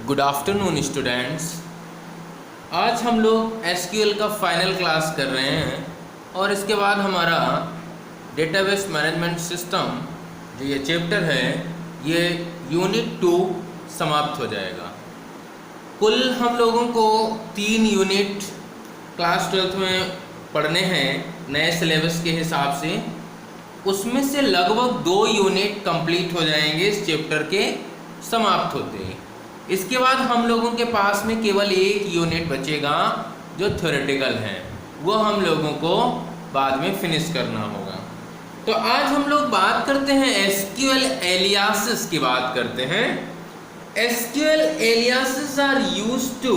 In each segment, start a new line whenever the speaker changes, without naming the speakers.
Good afternoon students. आज हम लोग एसक्यूएल का फाइनल क्लास कर रहे हैं और इसके बाद हमारा डेटाबेस मैनेजमेंट सिस्टम जो ये चैप्टर है ये यूनिट 2 समाप्त हो जाएगा। कुल हम लोगों को 3 यूनिट क्लास 12th में पढ़ने हैं नए सिलेबस के हिसाब से। उसमें से लगभग 2 यूनिट कंप्लीट हो जाएंगे इस चैप्टर के समाप्त होते ही। इसके बाद हम लोगों के पास में केवल 1 यूनिट बचेगा जो थ्योरेटिकल है, वो हम लोगों को बाद में फिनिश करना होगा। तो आज हम लोग बात करते हैं एसक्यूएल एलियासेस की बात करते हैं। SQL aliases are used to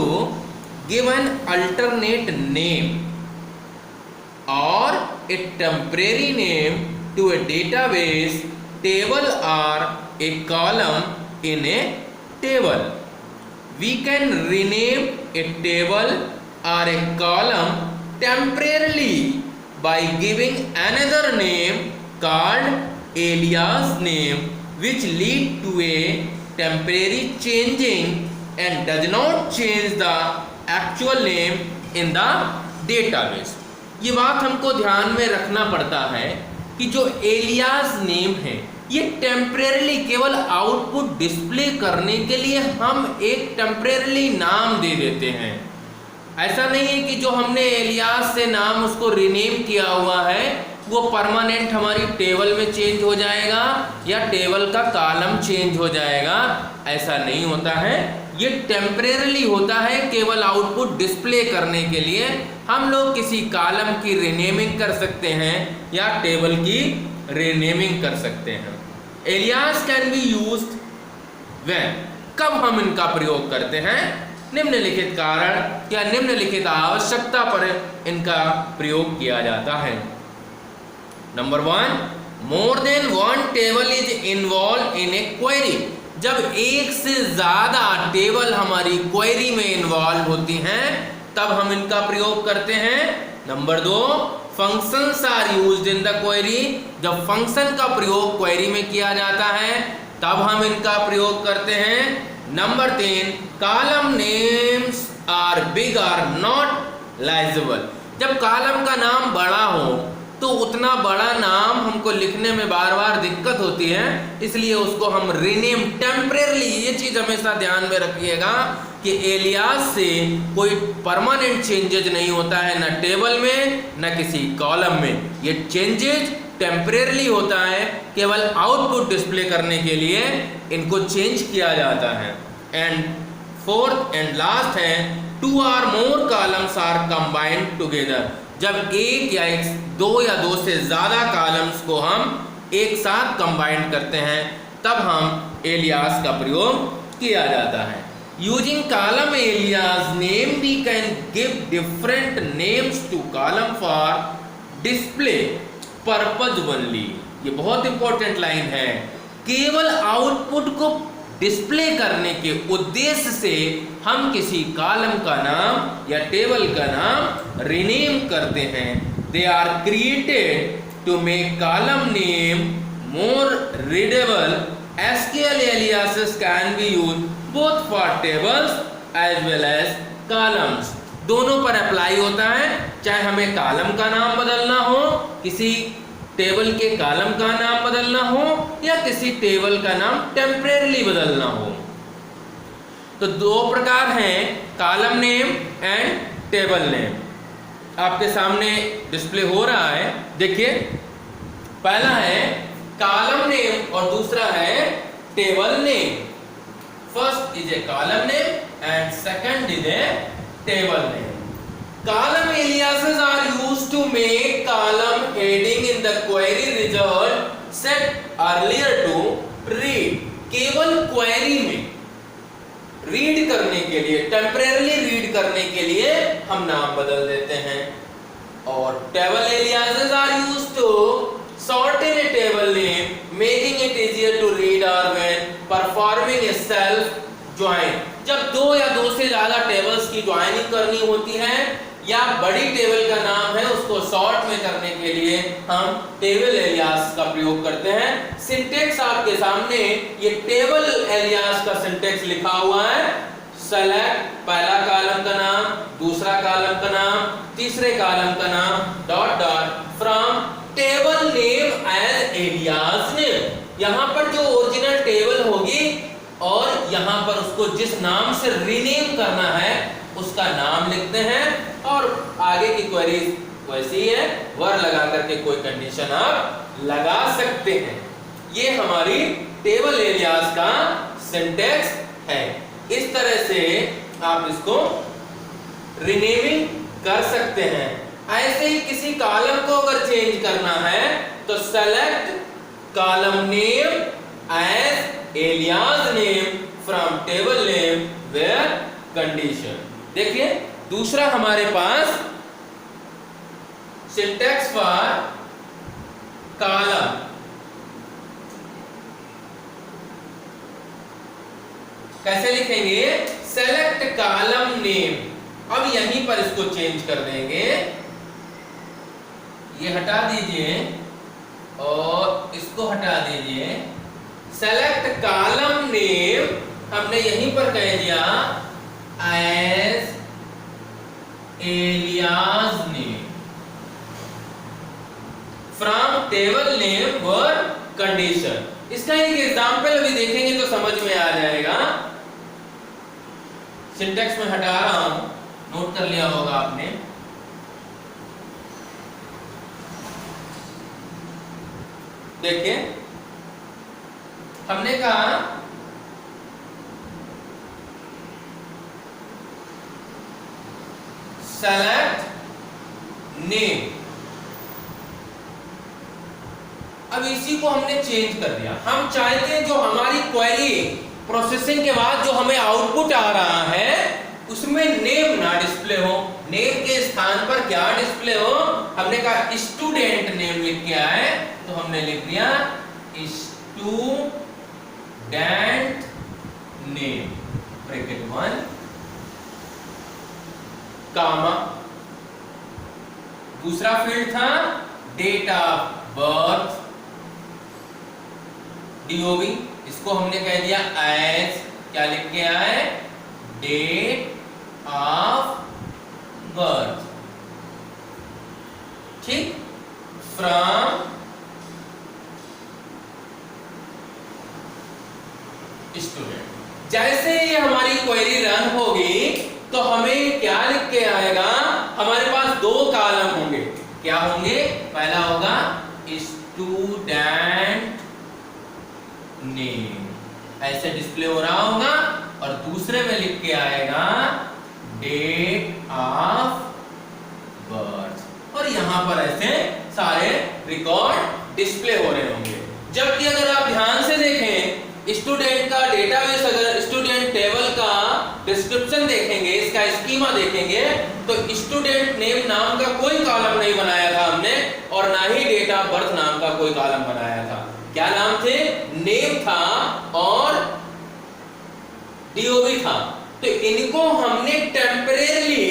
give an alternate name or a temporary name to a database, table or a column in a table. We can rename a table or a column temporarily by giving another name called alias name, which lead to a temporary changing and does not change the actual name in the database. ये बात हमको ध्यान में रखना पड़ता है कि जो एलियास नेम है ये टेम्परेरली केवल आउटपुट डिस्प्ले करने के लिए हम एक टेम्परेरली नाम दे देते हैं। ऐसा नहीं है कि जो हमने एलियास से नाम उसको रीनेम किया हुआ है वो परमानेंट हमारी टेबल में चेंज हो जाएगा या टेबल का कॉलम चेंज हो जाएगा। ऐसा नहीं होता है, ये टेम्परेरली होता है। केवल आउटपुट डिस्प्ले करने के लिए हम लोग किसी कॉलम की रीनेमिंग कर सकते हैं या टेबल की रीनेमिंग कर सकते हैं। Alias can be used when, कब हम इनका प्रयोग करते हैं? निम्नलिखित कारण या निम्नलिखित आवश्यकता पर इनका प्रयोग किया जाता है। Number 1, more than one table is involve in A query. जब एक से ज्यादा टेबल हमारी क्वेरी में इन्वॉल्व होती हैं तब हम इनका प्रयोग करते हैं। Number 2, functions are used in the query. जब फंक्शन का प्रयोग क्वेरी में किया जाता है तब हम इनका प्रयोग करते हैं। Number 3, column names are big are not legible. जब कॉलम का नाम बड़ा हो तो उतना बड़ा नाम हमको लिखने में बार बार दिक्कत होती है, इसलिए उसको हम रीनेम टेम्परेरली। ये चीज हमेशा ध्यान में रखिएगा कि एलियास से कोई परमानेंट चेंजेज नहीं होता है, न टेबल में न किसी कॉलम में। ये चेंजेज टेम्परेरली होता है, केवल आउटपुट डिस्प्ले करने के लिए इनको चेंज किया जाता है। एंड फोर्थ एंड लास्ट है, 2 or more columns are combined together. जब एक या 2 या 2 से ज्यादा कॉलम्स को हम एक साथ कंबाइंड करते हैं तब हम एलियास का प्रयोग किया जाता है। Using column alias name we can give different names to column for display purpose only. ये बहुत इंपॉर्टेंट लाइन है। केवल आउटपुट को डिस्प्ले करने के उद्देश्य से हम किसी कॉलम का नाम या टेबल का नाम रीनेम करते हैं। They are created to make column name more readable. SQL aliases can be used both for tables as well as columns. दोनों पर अप्लाई होता है, चाहे हमें कॉलम का नाम बदलना हो, किसी टेबल के कॉलम का नाम बदलना हो या किसी टेबल का नाम टेम्परेरली बदलना हो। तो 2 प्रकार हैं, column name and table name. आपके सामने डिस्प्ले हो रहा है, देखिए। पहला है कॉलम नेम और दूसरा है table name. First is a column name and second is a table name. Column aliases are used to make column heading in the query result set earlier to read। केवल query में read करने के लिए, temporarily read करने के लिए हम नाम बदल देते हैं। और table aliases are used to shorten a table name, making it easier to read or when performing a self join। जब 2 या 2 से ज्यादा टेबल्स की ज्वाइनिंग करनी होती है या बड़ी टेबल का नाम है उसको शॉर्ट में करने के लिए हम टेबल एलियास का प्रयोग करते हैं। सिंटेक्स आपके सामने, ये टेबल एलियास का सिंटेक्स लिखा हुआ है। सेलेक्ट पहला कॉलम का नाम, दूसरा कॉलम का नाम, तीसरे कॉलम का नाम, dot dot from table name as alias name. यहां पर जो ओरिजिनल टेबल होगी और यहां पर उसको जिस नाम से रीनेम करना है उसका नाम लिखते हैं और आगे की क्वेरी वैसी है, वर लगा करके कोई कंडीशन आप लगा सकते हैं। ये हमारी टेबल एलियास का सिंटैक्स है। इस तरह से आप इसको रीनेमिंग कर सकते हैं। ऐसे ही किसी कॉलम को अगर चेंज करना है तो select column name as alias name from table name where condition. देखिए दूसरा हमारे पास सिंटैक्स फॉर कॉलम, कैसे लिखेंगे? Select column name. अब यहीं पर इसको चेंज कर देंगे, ये हटा दीजिए और इसको हटा दीजिए। सेलेक्ट कॉलम नेम हमने यहीं पर कह दिया as alias name from table name where condition. इसका एक एग्जांपल अभी देखेंगे तो समझ में आ जाएगा। सिंटैक्स में हटा रहा हूं, नोट कर लिया होगा आपने। देखिए हमने कहा सेलेक्ट नेम, अब इसी को हमने चेंज कर दिया। हम चाहते हैं जो हमारी क्वेरी प्रोसेसिंग के बाद जो हमें आउटपुट आ रहा है उसमें नेम ना डिस्प्ले हो, नेम के स्थान पर क्या डिस्प्ले हो? हमने कहा स्टूडेंट नेम लिख के आए तो हमने लिख दिया स्टूडेंट नेम ब्रैकेट 1 कामा, दूसरा फील्ड था डेट ऑफ बर्थ DOB, इसको हमने कह दिया एज, क्या लिख के आए? Date of birth. ठीक, फ्रॉम स्टूडेंट। जैसे ही हमारी क्वेरी रन होगी तो हमें क्या लिख के आएगा? हमारे पास दो कॉलम होंगे। क्या होंगे? पहला होगा स्टूडेंट नेम, ऐसे डिस्प्ले हो रहा होगा, और दूसरे में लिख के आएगा डेट ऑफ बर्थ, और यहां पर ऐसे सारे रिकॉर्ड डिस्प्ले हो रहे होंगे। जबकि अगर आप ध्यान से देखें स्टूडेंट का डेटाबेस, अगर स्टूडेंट टेबल का डिस्क्रिप्शन देखेंगे, इसका स्कीमा देखेंगे, तो स्टूडेंट नेम नाम का कोई कॉलम नहीं बनाया था हमने, और ना ही डेट ऑफ बर्थ नाम का कोई कॉलम बनाया था। क्या नाम थे? नेम था और DOB था। तो इनको हमने टेम्परेरी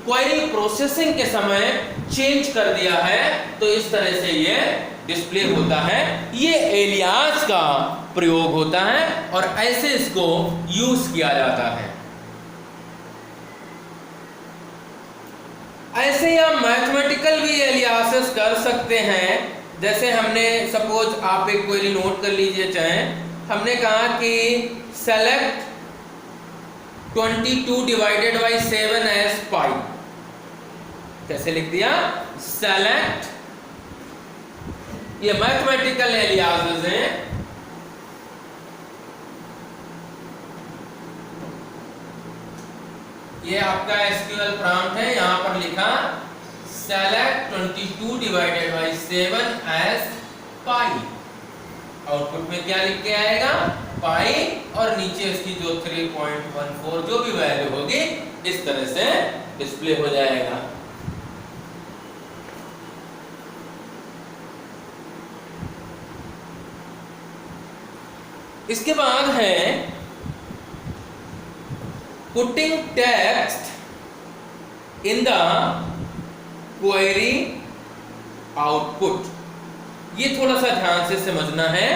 क्वेरी प्रोसेसिंग के समय चेंज कर दिया है, तो इस तरह से ये डिस्प्ले होता है। ये एलियास का प्रयोग होता है और ऐसे इसको यूज किया जाता है। ऐसे ही आप मैथमेटिकल भी एलियासेस कर सकते हैं। जैसे हमने सपोज आप एक क्वेरी नोट कर लीजिए, चाहे हमने कहा कि सेलेक्ट 22 डिवाइडेड बाई 7 एज पाई, कैसे लिख दिया? सेलेक्ट, ये मैथमेटिकल एलियासेस हैं। ये आपका SQL प्रॉम्प्ट है, यहां पर लिखा select 22 divided by 7 as pi. Output में क्या लिख के आएगा? पाई, और नीचे इसकी जो 3.14 जो भी वैल्यू होगी इस तरह से डिस्प्ले हो जाएगा। इसके बाद है putting text in the query output. ये थोड़ा सा ध्यान से समझना है।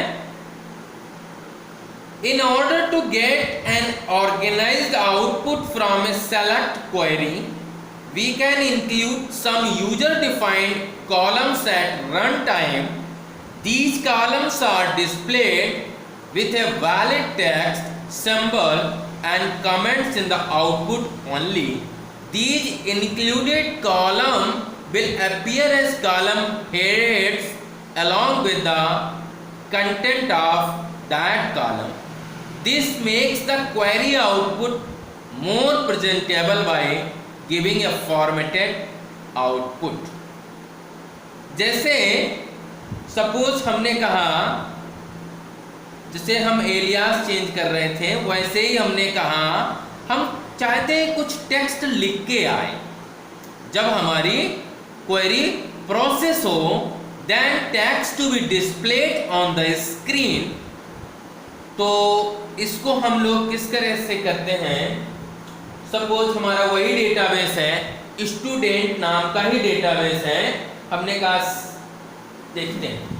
In order to get an organized output from a select query, we can include some user-defined columns at runtime. These columns are displayed with a valid text, symbol and comments in the output only. These included columns will appear as column heads along with the content of that column. This makes the query output more presentable by giving a formatted output. जैसे suppose हमने कहा, जैसे हम alias change कर रहे थे, वैसे ही हमने कहा हम चाहते हैं कुछ टेक्स्ट लिख के आए। जब हमारी क्वेरी प्रोसेस हो, then text to be displayed on the screen. तो इसको हम लोग किस तरह से करते हैं? सपोज हमारा वही डेटाबेस है, स्टूडेंट नाम का ही डेटाबेस है, हमने कहा देखते हैं